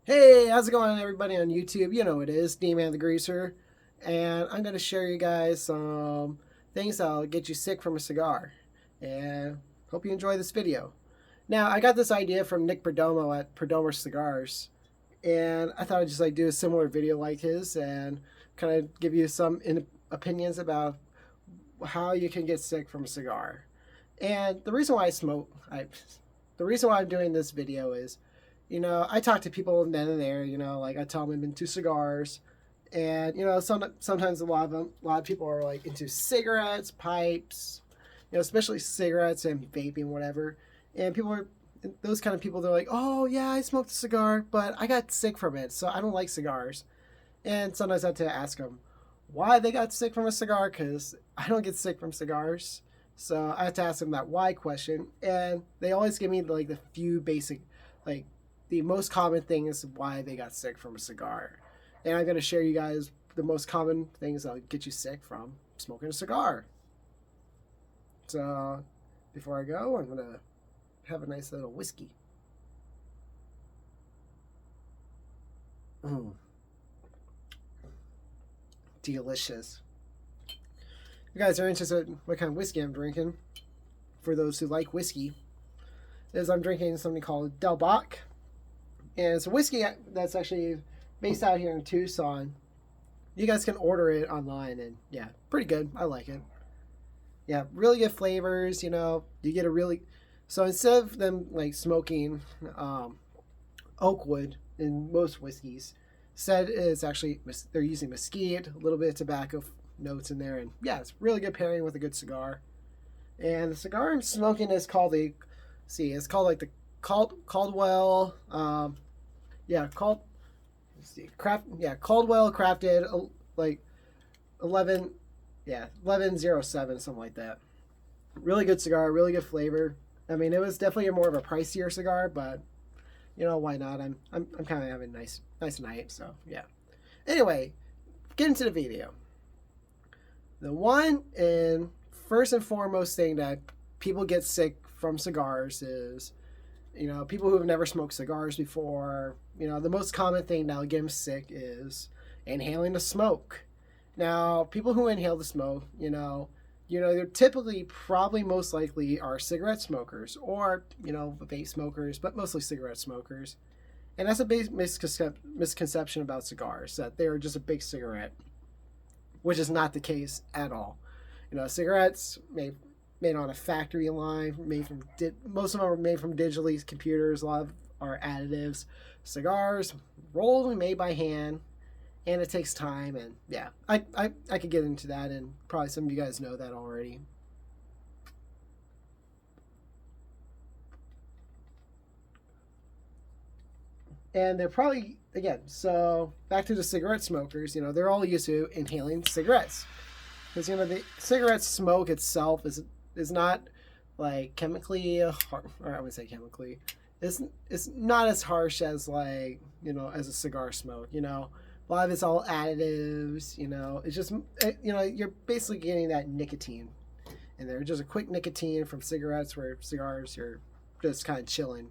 Hey, how's it going, everybody on YouTube? You know it is, D-Man the Greaser, and I'm going to share you guys some things that'll get you sick from a cigar, and hope you enjoy this video. Now, I got this idea from Nick Perdomo at Perdomo Cigars, and I thought I'd just do a similar video like his and kind of give you some opinions about how you can get sick from a cigar. And the reason why the reason why I'm doing this video is, I talk to people then and there. Like I tell them I'm into cigars, and sometimes a lot of people are like into cigarettes, pipes, especially cigarettes and vaping, whatever. And people are those kind of people. They're like, oh yeah, I smoked a cigar, but I got sick from it, so I don't like cigars. And sometimes I have to ask them why they got sick from a cigar, because I don't get sick from cigars. So I have to ask them that why question, and they always give me like the few basic, like the most common thing is why they got sick from a cigar. And I'm going to share you guys the most common things that'll get you sick from smoking a cigar. So before I go, I'm going to have a nice little whiskey. Delicious. You guys are interested in what kind of whiskey I'm drinking. For those who like whiskey, is I'm drinking something called Del Bach. And it's a whiskey that's actually based out here in Tucson. You guys can order it online, and yeah, pretty good. I like it. Yeah, really good flavors. You get a really, so instead of them like smoking oak wood in most whiskeys, said it's actually they're using mesquite, a little bit of tobacco notes in there, and yeah, it's really good pairing with a good cigar. And the cigar I'm smoking is called it's called like the Caldwell, Caldwell crafted like 1107, something like that. Really good cigar, really good flavor. I mean, it was definitely more of a pricier cigar, but why not? I'm kind of having a nice night, so yeah. Anyway, get into the video. The one and first and foremost thing that people get sick from cigars is, people who have never smoked cigars before. The most common thing that'll get them sick is inhaling the smoke. Now, people who inhale the smoke, they're typically probably most likely are cigarette smokers or, vape smokers, but mostly cigarette smokers. And that's a big misconception about cigars, that they are just a big cigarette, which is not the case at all. Cigarettes made on a factory line, most of them are made from digitally computers. A lot of are additives. Cigars rolled and made by hand, and it takes time. And yeah, I could get into that, and probably some of you guys know that already. And they're probably, again, so back to the cigarette smokers, they're all used to inhaling cigarettes. Because, the cigarette smoke itself is not like chemically, or I would say chemically, it's not as harsh as like, as a cigar smoke, a lot of it's all additives, it's just, you're basically getting that nicotine in there. Just a quick nicotine from cigarettes, where cigars, you're just kind of chilling.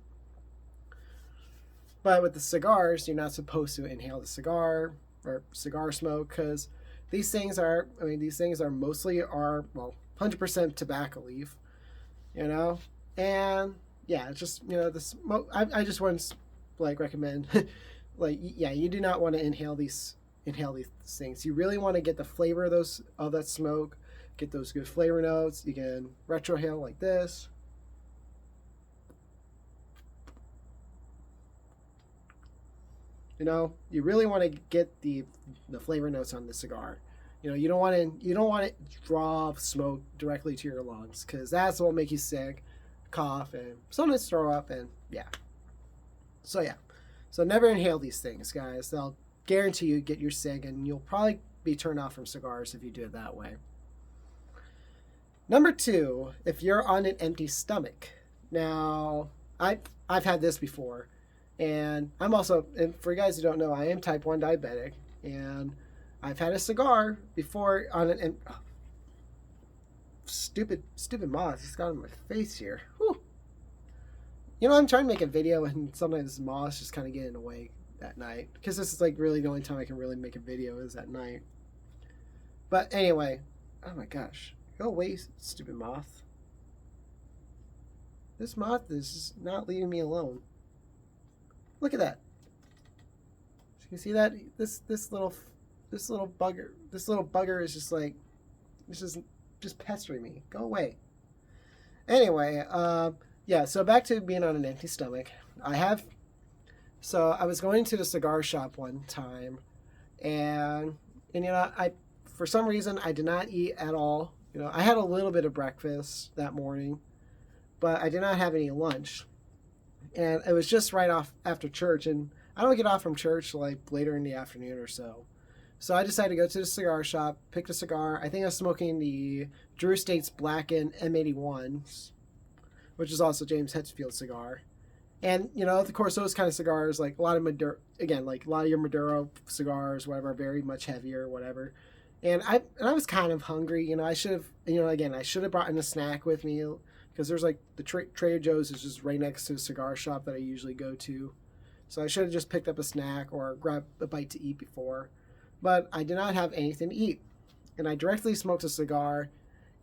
But with the cigars, you're not supposed to inhale the cigar or cigar smoke, because these things are mostly 100% tobacco leaf, and yeah, it's just, the smoke. I just want to like recommend, you do not want to inhale these things. You really want to get the flavor of that smoke, get those good flavor notes. You can retrohale like this. You really want to get the flavor notes on the cigar. You don't want to draw smoke directly to your lungs, because that's what will make you sick, cough, and sometimes throw up, and yeah. So never inhale these things, guys. They'll guarantee you get you sick, and you'll probably be turned off from cigars if you do it that way. Number 2, if you're on an empty stomach. Now, I've had this before. And I'm also, and for you guys who don't know, I am type 1 diabetic, and I've had a cigar before on an stupid moth just got on my face here. Whew. I'm trying to make a video, and sometimes moths just kind of get in the way. at night, because this is like really the only time I can really make a video is at night. But anyway, oh my gosh, go away, stupid moth. This moth is not leaving me alone. Look at that. You can see that this little bugger is just like, this is just pestering me. Go away. Anyway, yeah. So back to being on an empty stomach. So I was going to the cigar shop one time, and I for some reason I did not eat at all. I had a little bit of breakfast that morning, but I did not have any lunch, and it was just right off after church, and I don't get off from church like later in the afternoon or so. So I decided to go to the cigar shop, pick a cigar. I think I was smoking the Drew Estates Blackened M81s, which is also James Hetfield's cigar. And, of course, those kind of cigars, like a lot of Maduro, again, like a lot of your Maduro cigars, whatever, very much heavier, whatever. And I was kind of hungry. I should have, I should have brought in a snack with me, because there's like the Trader Joe's is just right next to the cigar shop that I usually go to. So I should have just picked up a snack or grabbed a bite to eat before. But I did not have anything to eat. And I directly smoked a cigar,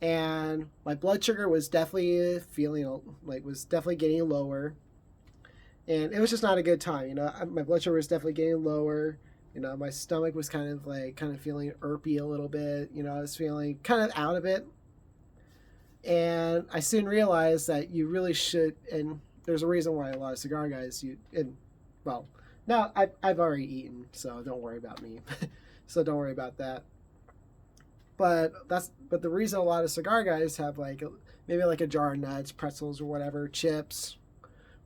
and my blood sugar was definitely getting lower. And it was just not a good time. My blood sugar was definitely getting lower. My stomach was kind of feeling irpy a little bit. I was feeling kind of out of it. And I soon realized that you really should, and there's a reason why a lot of cigar guys, now I've already eaten, so don't worry about me. So don't worry about that. But the reason a lot of cigar guys have maybe a jar of nuts, pretzels, or whatever, chips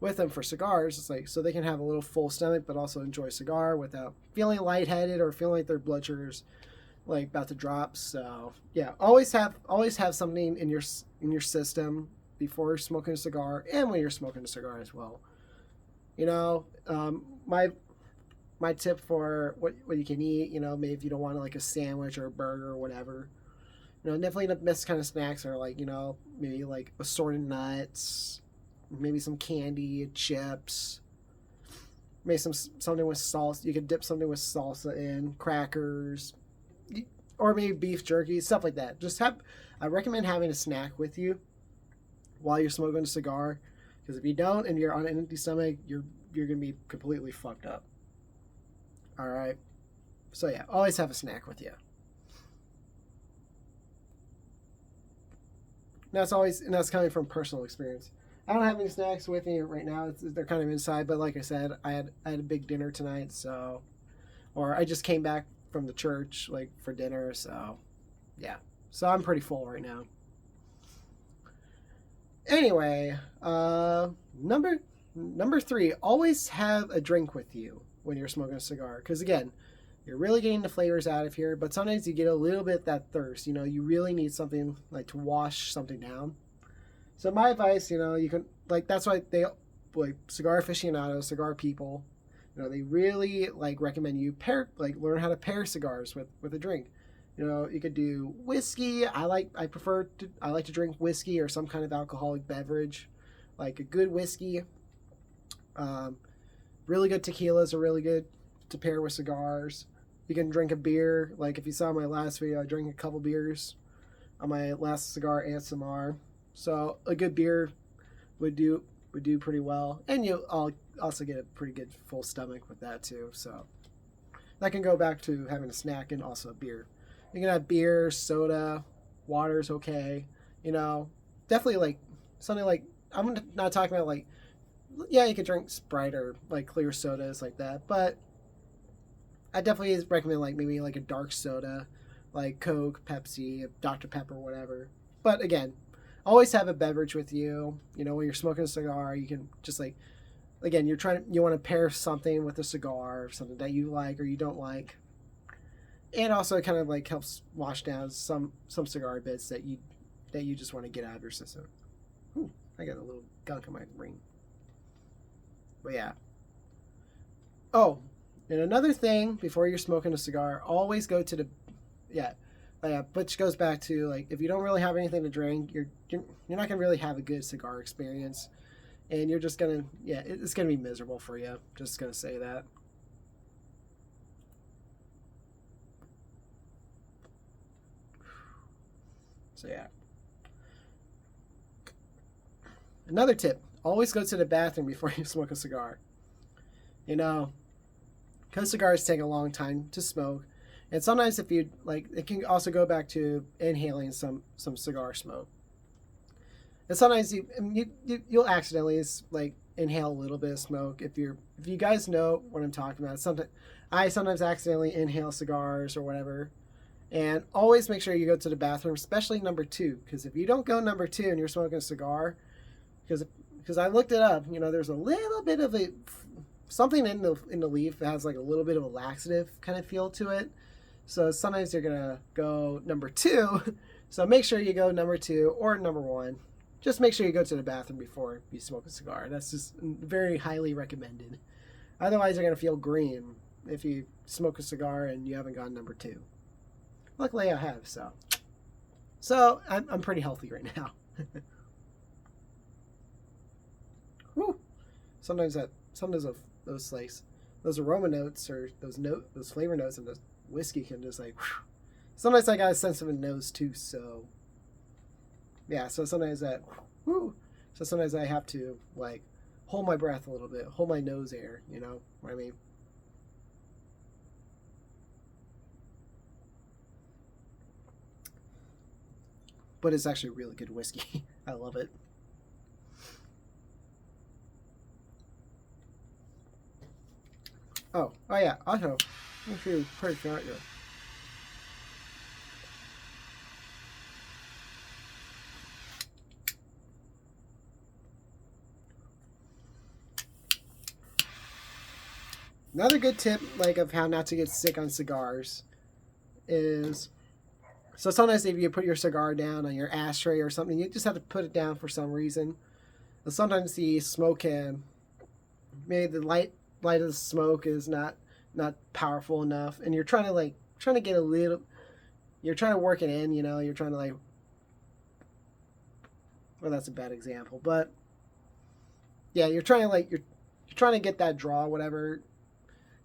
with them for cigars, it's so they can have a little full stomach but also enjoy a cigar without feeling lightheaded or feeling like their blood sugar's about to drop. So yeah, always have something in your system before smoking a cigar and when you're smoking a cigar as well. My tip for what you can eat, maybe if you don't want a sandwich or a burger or whatever, definitely the best kind of snacks are maybe assorted nuts, maybe some candy, chips, maybe something with salsa. You could dip something with salsa in, crackers, or maybe beef jerky, stuff like that. I recommend having a snack with you while you're smoking a cigar, because if you don't and you're on an empty stomach, you're gonna be completely fucked up. All right. So yeah, always have a snack with you. That's coming from personal experience. I don't have any snacks with me right now. They're kind of inside, but like I said, I had a big dinner tonight, or I just came back from the church for dinner, so yeah. So I'm pretty full right now. Anyway, number 3, always have a drink with you when you're smoking a cigar, because again, you're really getting the flavors out of here, but sometimes you get a little bit that thirst. You really need something to wash something down. So my advice, you can that's why they cigar aficionados, cigar people, they really recommend you learn how to pair cigars with a drink. You could do whiskey. I like to drink whiskey or some kind of alcoholic beverage, like a good whiskey. Really good tequilas are really good to pair with cigars. You can drink a beer. If you saw my last video, I drank a couple beers on my last cigar ASMR. So a good beer would do pretty well, and you also get a pretty good full stomach with that too. So that can go back to having a snack and also a beer. You can have beer, soda, water's okay. Definitely something I'm not talking about yeah, you could drink Sprite or clear sodas like that, but I definitely recommend maybe a dark soda, like Coke, Pepsi, Dr. Pepper, whatever. But again, always have a beverage with you. When you're smoking a cigar, you can just again, you want to pair something with a cigar, something that you like or you don't like. And also it kind of helps wash down some cigar bits that you just want to get out of your system. Ooh, I got a little gunk in my ring. But yeah. Oh, and another thing before you're smoking a cigar, always go to which goes back to if you don't really have anything to drink, you're not gonna really have a good cigar experience, and you're just gonna it's gonna be miserable for you. Just gonna say that. So yeah. Another tip, always go to the bathroom before you smoke a cigar. You know, because cigars take a long time to smoke, and sometimes if you like, it can also go back to inhaling some cigar smoke. And sometimes you'll accidentally like inhale a little bit of smoke. If you guys know what I'm talking about, I sometimes accidentally inhale cigars or whatever. And always make sure you go to the bathroom, especially number 2, because if you don't go number 2 and you're smoking a cigar, because I looked it up, there's a little bit of something in the leaf that has like a little bit of a laxative kind of feel to it. So sometimes you're gonna go number 2. So make sure you go number 2 or number 1. Just make sure you go to the bathroom before you smoke a cigar. That's just very highly recommended. Otherwise, you're gonna feel green if you smoke a cigar and you haven't gone number 2. Luckily, I have, so I'm pretty healthy right now. Whew. Sometimes those aroma notes or those flavor notes and the whiskey can just like. Whew. Sometimes I got a sense of a nose too, so yeah. So sometimes sometimes I have to like hold my breath a little bit, hold my nose air. You know what I mean? But it's actually really good whiskey. I love it. Oh yeah. Also, if you pretty sure you. Another good tip, like of how not to get sick on cigars, is so sometimes if you put your cigar down on your ashtray or something, you just have to put it down for some reason. And sometimes the smoke can, maybe the light of the smoke is not powerful enough, and you're trying to get a little, you're trying to work it in, you're trying to like, well, that's a bad example, but yeah, you're trying to get that draw, whatever.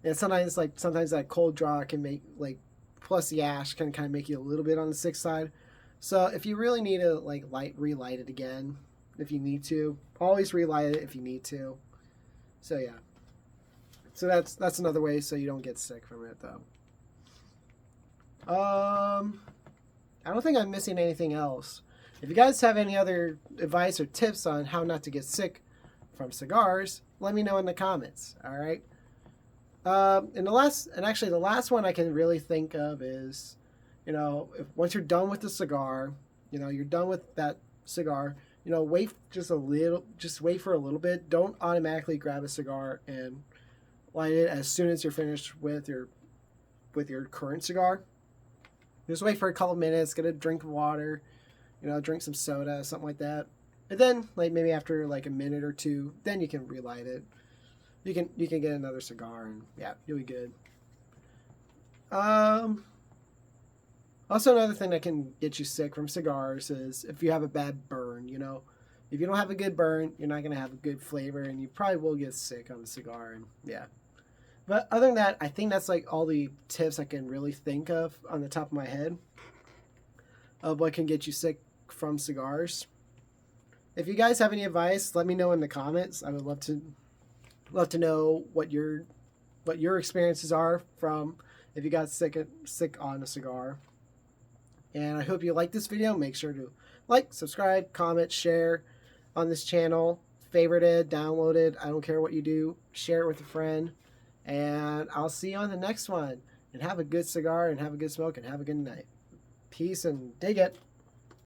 And sometimes that cold draw can make like, plus the ash can kind of make you a little bit on the sick side. So if you really need to like relight it again, if you need to, always relight it if you need to. So yeah. So that's another way so you don't get sick from it though. I don't think I'm missing anything else. If you guys have any other advice or tips on how not to get sick from cigars, let me know in the comments. All right. And the last one I can really think of is, once you're done with the cigar, you're done with that cigar, wait wait for a little bit. Don't automatically grab a cigar and light it as soon as you're finished with your current cigar. Just wait for a couple minutes, get a drink of water, drink some soda, something like that. And then, like, maybe after like a minute or 2, then you can relight it. You can get another cigar and yeah, you'll be good. Also, another thing that can get you sick from cigars is if you have a bad burn. If you don't have a good burn, you're not gonna have a good flavor, and you probably will get sick on the cigar. And yeah, but other than that, I think that's like all the tips I can really think of on the top of my head of what can get you sick from cigars. If you guys have any advice, let me know in the comments. I would love to know what your experiences are from if you got sick on a cigar. And I hope you like this video. Make sure to like, subscribe, comment, share on this channel, favorite it, download it. I don't care what you do. Share it with a friend. And I'll see you on the next one. And have a good cigar and have a good smoke and have a good night. Peace and dig it.